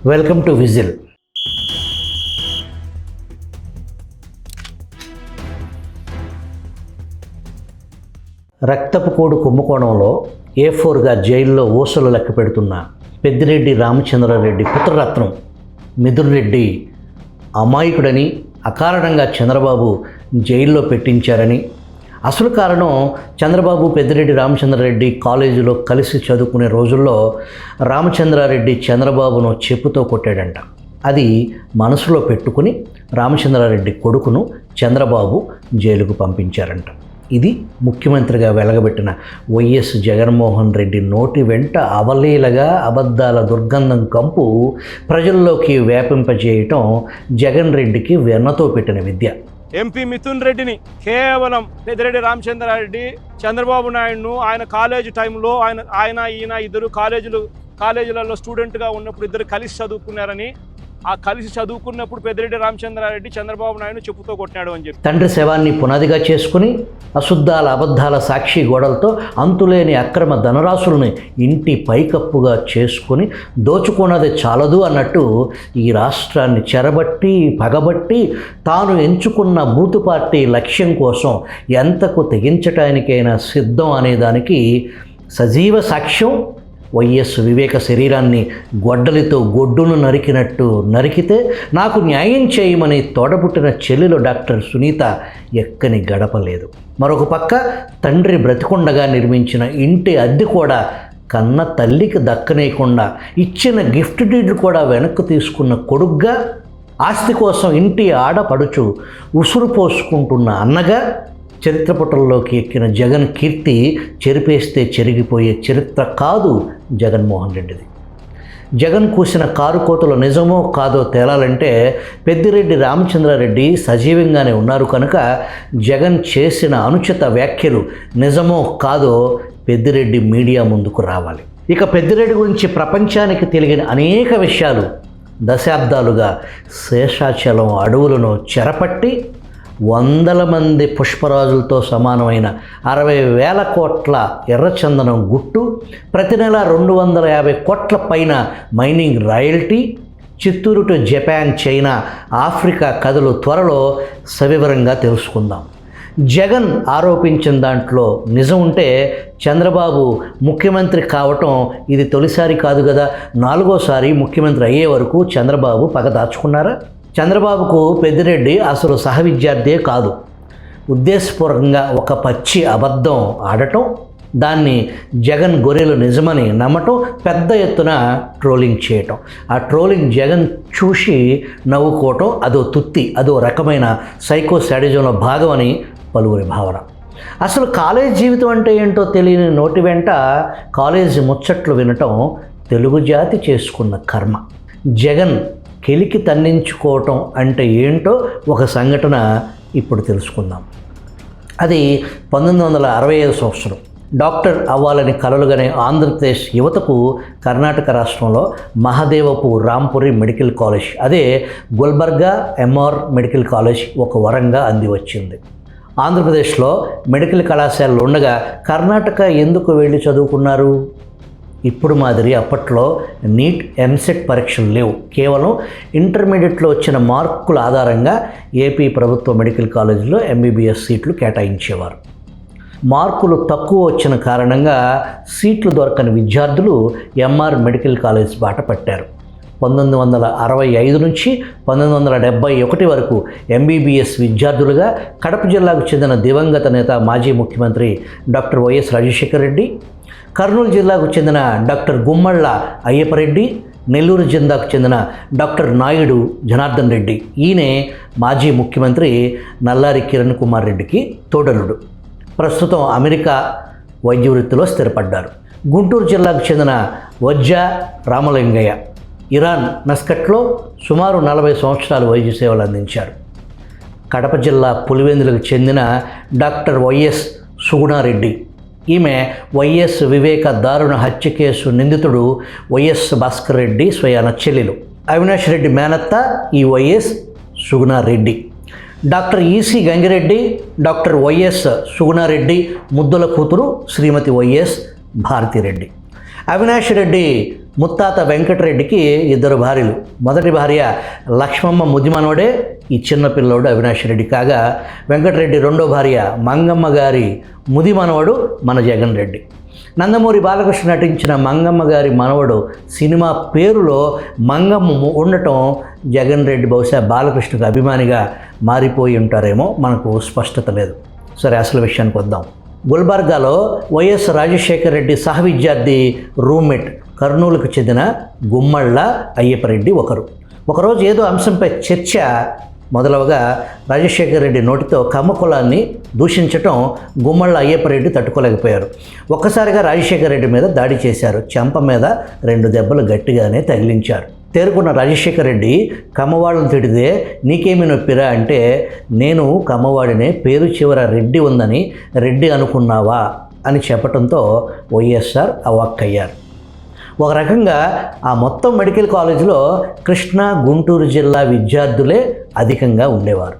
Welcome to whistle. రక్తపు code కుంభకోణంలో A4గా జైల్లో ఊసలు లెక్క పెడుతున్న పెద్దిరెడ్డి రామచంద్రారెడ్డి పుత్రరత్నం మిథున్ రెడ్డి అమాయకుడని, అకారణంగా చంద్రబాబు జైల్లో పెట్టించారని, అసలు కారణం చంద్రబాబు పెద్దిరెడ్డి రామచంద్రారెడ్డి కాలేజీలో కలిసి చదువుకునే రోజుల్లో రామచంద్రారెడ్డి చంద్రబాబును చెప్పుతో కొట్టాడంట. అది మనసులో పెట్టుకుని రామచంద్రారెడ్డి కొడుకును చంద్రబాబు జైలుకు పంపించారంట. ఇది ముఖ్యమంత్రిగా వెలగబెట్టిన వైఎస్ జగన్మోహన్ రెడ్డి నోటి వెంట అవలీలగా అబద్ధాల దుర్గంధం కంపు ప్రజల్లోకి వ్యాపింపజేయటం జగన్ రెడ్డికి వెన్నతో పెట్టిన విద్య. ఎంపీ మిథున్ రెడ్డిని కేవలం పెద్దిరెడ్డి రామచంద్రారెడ్డి చంద్రబాబు నాయుడును ఆయన కాలేజీ టైంలో ఈయన ఇద్దరు కాలేజీలలో స్టూడెంట్గా ఉన్నప్పుడు ఇద్దరు కలిసి చదువుకున్నారని, ఆ కలిసి చదువుకున్నప్పుడు పెద్దిరెడ్డి రామచంద్రారెడ్డి చంద్రబాబు నాయుడు చెప్పుతో కొట్టాడు అని చెప్పి తండ్రి శవాన్ని పునాదిగా చేసుకుని అశుద్ధాల అబద్ధాల సాక్షి గోడలతో అంతులేని అక్రమ ధనరాశుల్ని ఇంటి పైకప్పుగా చేసుకుని దోచుకున్నది చాలదు అన్నట్టు ఈ రాష్ట్రాన్ని చెరబట్టి పగబట్టి తాను ఎంచుకున్న బూతు పార్టీ లక్ష్యం కోసం ఎంతకు తెగించటానికైనా సిద్ధం అనేదానికి సజీవ సాక్ష్యం వైఎస్ వివేక శరీరాన్ని గొడ్డలితో గొడ్డును నరికినట్టు నరికితే నాకు న్యాయం చేయమని తోడబుట్టిన చెల్లెలు డాక్టర్ సునీత ఎక్కని గడపలేదు. మరొక పక్క తండ్రి బ్రతికుండగా నిర్మించిన ఇంటి అద్దె కూడా కన్న తల్లికి దక్కనేయకుండా ఇచ్చిన గిఫ్ట్ డీడ్లు కూడా వెనక్కు తీసుకున్న కొడుగ్గా, ఆస్తి కోసం ఇంటి ఆడపడుచు ఉసురు పోసుకుంటున్న అన్నగా చరిత్ర పుటల్లోకి ఎక్కిన జగన్ కీర్తి చెరిపేస్తే చెరిగిపోయే చరిత్ర కాదు జగన్మోహన్ రెడ్డిది. జగన్ కూసిన కారు కోతలు నిజమో కాదో తేలాలంటే పెద్దిరెడ్డి రామచంద్రారెడ్డి సజీవంగానే ఉన్నారు కనుక జగన్ చేసిన అనుచిత వ్యాఖ్యలు నిజమో కాదో పెద్దిరెడ్డి మీడియా ముందుకు రావాలి. ఇక పెద్దిరెడ్డి గురించి ప్రపంచానికి తెలియని అనేక విషయాలు దశాబ్దాలుగా శేషాచలం అడవులను చెరపట్టి వందల మంది పుష్పరాజులతో సమానమైన 60,000 కోట్ల ఎర్రచందనం గుట్టు, ప్రతి నెల 250 కోట్ల పైన mining royalty, Chittoor to Japan, China, Africa కథలు త్వరలో సవివరంగా తెలుసుకుందాం. జగన్ ఆరోపించిన దాంట్లో నిజం ఉంటే చంద్రబాబు ముఖ్యమంత్రి కావటం ఇది తొలిసారి కాదు కదా, 4వసారి ముఖ్యమంత్రి అయ్యే వరకు చంద్రబాబు పగ దాచుకున్నారా? చంద్రబాబుకు పెద్దిరెడ్డి అసలు సహ విద్యార్థే కాదు. ఉద్దేశపూర్వకంగా ఒక పచ్చి అబద్ధం ఆడటం, దాన్ని జగన్ గొర్రెలు నిజమని నమ్మటం, పెద్ద ఎత్తున ట్రోలింగ్ చేయటం, ఆ ట్రోలింగ్ జగన్ చూసి నవ్వుకోవటం అదో తుత్తి, అదో రకమైన సైకో శాడిజంలో భాగమని పలువురి భావన. అసలు కాలేజ్ జీవితం అంటే ఏంటో తెలియని నోటి వెంట కాలేజీ ముచ్చట్లు వినటం తెలుగు జాతి చేసుకున్న కర్మ. జగన్ కెలికి తన్నించుకోవటం అంటే ఏంటో ఒక సంఘటన ఇప్పుడు తెలుసుకుందాం. అది 1965 సంవత్సరం. డాక్టర్ అవ్వాలని కలలుగానే ఆంధ్రప్రదేశ్ యువతకు కర్ణాటక రాష్ట్రంలో మహదేవపు రాంపురి మెడికల్ కాలేజ్, అదే గుల్బర్గా MR మెడికల్ కాలేజ్ ఒక వరంగా అంది వచ్చింది. ఆంధ్రప్రదేశ్లో మెడికల్ కళాశాలలు ఉండగా కర్ణాటక ఎందుకు వెళ్ళి చదువుకున్నారు? ఇప్పుడు మాదిరి అప్పట్లో నీట్, ఎంసెట్ పరీక్షలు లేవు. కేవలం ఇంటర్మీడియట్లో వచ్చిన మార్కుల ఆధారంగా ఏపీ ప్రభుత్వ మెడికల్ కాలేజీలో MBBS సీట్లు కేటాయించేవారు. మార్కులు తక్కువ వచ్చిన కారణంగా సీట్లు దొరకని విద్యార్థులు MR మెడికల్ కాలేజ్ బాట పట్టారు. 1965 నుంచి 1971 వరకు MBBS విద్యార్థులుగా కడప జిల్లాకు చెందిన దివంగత నేత మాజీ ముఖ్యమంత్రి డాక్టర్ వైఎస్ రాజశేఖర రెడ్డి, కర్నూలు జిల్లాకు చెందిన డాక్టర్ గుమ్మళ్ళ అయ్యప్పరెడ్డి, నెల్లూరు జిల్లాకు చెందిన డాక్టర్ నాయుడు జనార్దన్ రెడ్డి, ఈయనే మాజీ ముఖ్యమంత్రి నల్లారి కిరణ్ కుమార్ రెడ్డికి తోడలుడు. ప్రస్తుతం అమెరికా వైద్య వృత్తిలో స్థిరపడ్డారు. గుంటూరు జిల్లాకు చెందిన వజ్జా రామలింగయ్య ఇరాన్ మస్కట్లో సుమారు 40 సంవత్సరాలు వైద్య సేవలు అందించారు. కడప జిల్లా పులివెందులకు చెందిన డాక్టర్ వైఎస్ సుగుణారెడ్డి, ఈమె వైఎస్ వివేక దారుణ హత్య కేసు నిందితుడు వైఎస్ భాస్కర్ రెడ్డి స్వయాన చెల్లెలు. అవినాష్ రెడ్డి మేనత్త ఈ YS Suguna Reddy. Doctor EC Gangi Reddy, doctor YS Suguna Reddy ముద్దుల కూతురు శ్రీమతి వైఎస్ భారతిరెడ్డి. అవినాష్ రెడ్డి ముత్తాత వెంకటరెడ్డికి 2 భార్యలు. మొదటి భార్య లక్ష్మమ్మ ముదిమనోడే ఈ చిన్న పిల్లోడు అవినాష్ రెడ్డి కాగా, వెంకటరెడ్డి రెండో భార్య మంగమ్మ గారి ముదిమనవడు మన జగన్ రెడ్డి. నందమూరి బాలకృష్ణ నటించిన మంగమ్మ గారి మనవడు సినిమా పేరులో మంగమ్మ ఉండటం జగన్ రెడ్డి బహుశా బాలకృష్ణకు అభిమానిగా మారిపోయి ఉంటారేమో, మనకు స్పష్టత లేదు. సరే, అసలు విషయానికి వద్దాం. గుల్బర్గాలో వైఎస్ రాజశేఖర రెడ్డి సహ విద్యార్థి రూమ్మేట్ కర్నూలుకు చెందిన గుమ్మళ్ళ అయ్యప్పరెడ్డి ఒకరోజు ఏదో అంశంపై చర్చ మొదలవగా రాజశేఖర రెడ్డి నోటితో కమ్మ కులాన్ని దూషించటం గుమ్మళ్ళ అయ్యప్పరెడ్డి తట్టుకోలేకపోయారు. ఒక్కసారిగా రాజశేఖర రెడ్డి మీద దాడి చేశారు. చెంప మీద 2 దెబ్బలు గట్టిగానే తగిలించారు. తేరుకున్న రాజశేఖర రెడ్డి కమ్మవాళ్ళని తిడితే నీకేమి నొప్పిరా అంటే, నేను కమ్మవాడినే, పేరు చివర రెడ్డి ఉందని రెడ్డి అనుకున్నావా అని చెప్పడంతో వైఎస్ఆర్ అవాక్కయ్యారు. ఒక రకంగా ఆ మొత్తం మెడికల్ కాలేజీలో కృష్ణా గుంటూరు జిల్లా విద్యార్థులే అధికంగా ఉండేవారు.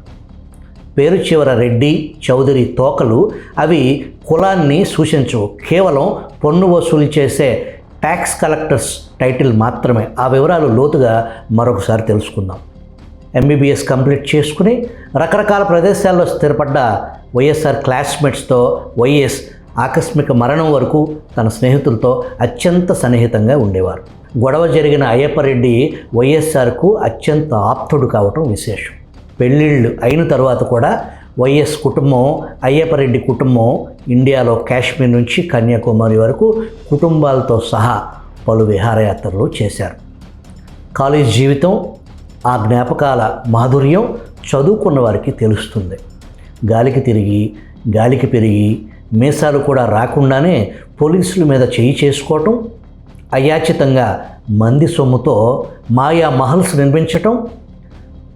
పేరు చివర రెడ్డి చౌదరి తోకలు అవి కులాన్ని సూచించవు, కేవలం పన్ను వసూలు చేసే ట్యాక్స్ కలెక్టర్స్ టైటిల్ మాత్రమే. ఆ వివరాలు లోతుగా మరొకసారి తెలుసుకుందాం. ఎంబీబీఎస్ కంప్లీట్ చేసుకుని రకరకాల ప్రదేశాల్లో స్థిరపడ్డ వైఎస్ఆర్ క్లాస్మేట్స్తో వైఎస్ ఆకస్మిక మరణం వరకు తన స్నేహితులతో అత్యంత సన్నిహితంగా ఉండేవారు. గొడవ జరిగిన అయ్యప్పరెడ్డి వైఎస్ఆర్కు అత్యంత ఆప్తుడు కావటం విశేషం. పెళ్ళిళ్ళు అయిన తర్వాత కూడా వైఎస్ కుటుంబం, అయ్యప్పరెడ్డి కుటుంబం ఇండియాలో కాశ్మీర్ నుంచి కన్యాకుమారి వరకు కుటుంబాలతో సహా పలు విహారయాత్రలు చేశారు. కాలేజ్ జీవితం, ఆ జ్ఞాపకాల మాధుర్యం చదువుకున్న వారికి తెలుస్తుంది. గాలికి తిరిగి గాలికి పెరిగి మీసాలు కూడా రాకుండానే పోలీసుల మీద చేయి చేసుకోవటం, అయాచితంగా మంది సొమ్ముతో మాయా మహల్స్ నిర్మించటం,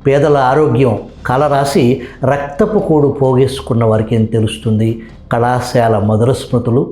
పేదల ఆరోగ్యం కలరాసి రక్తపు కూడు పోగేసుకున్న వారికి ఏం తెలుస్తుంది. కళాశాల మధుర స్మృతులు,